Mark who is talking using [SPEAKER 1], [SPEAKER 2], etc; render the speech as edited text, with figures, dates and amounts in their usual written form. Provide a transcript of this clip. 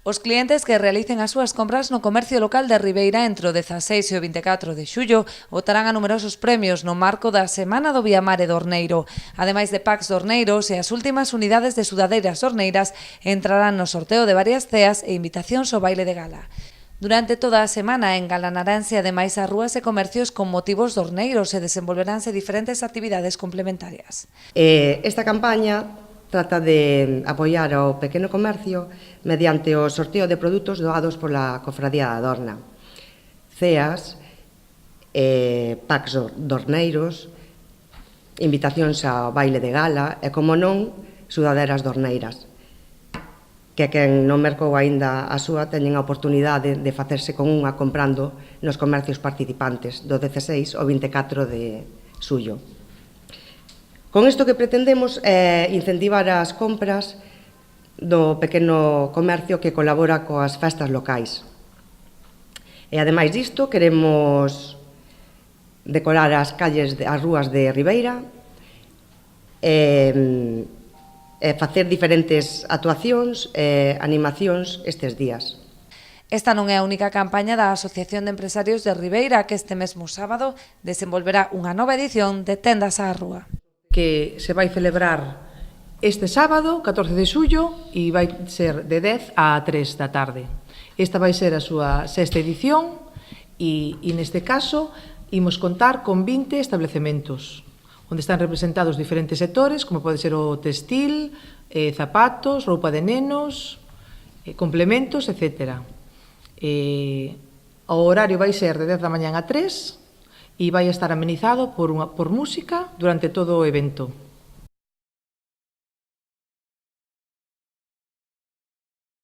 [SPEAKER 1] Os clientes que realicen as súas compras no comercio local de Ribeira entre o 16 e o 24 de xullo votarán a numerosos premios no marco da Semana do Viamare do Horneiro. Ademais de packs de horneiros e as últimas unidades de sudadeiras horneiras entrarán no sorteo de varias ceas e invitacións ao baile de gala. Durante toda a semana engalanaranse ademais as rúas e comercios con motivos de horneiros e desenvolveránse diferentes actividades complementarias.
[SPEAKER 2] Esta campaña trata de apoiar ao pequeno comercio mediante o sorteo de produtos doados pola Cofradía da Dorna. Ceas, packs de horneiros, invitacións ao baile de gala e, como non, sudaderas de horneiras, que quen non mercou aínda a súa teñen a oportunidade de facerse con unha comprando nos comercios participantes do 16 ao 24 de xullo. Con isto que pretendemos é incentivar as compras do pequeno comercio que colabora coas festas locais. E, ademais disto, queremos decorar as calles, as rúas de Ribeira e facer diferentes actuacións e animacións estes días.
[SPEAKER 1] Esta non é a única campaña da Asociación de Empresarios de Ribeira que este mesmo sábado desenvolverá unha nova edición de Tendas á Rúa,
[SPEAKER 3] que se vai celebrar este sábado, 14 de xullo, e vai ser de 10 a 3 da tarde. Esta vai ser a súa sexta edición e neste caso imos contar con 20 establecementos onde están representados diferentes sectores, como pode ser o textil, zapatos, roupa de nenos, complementos, etc. O horario vai ser de 10 da mañán a 3 e vai estar amenizado por música durante todo o evento.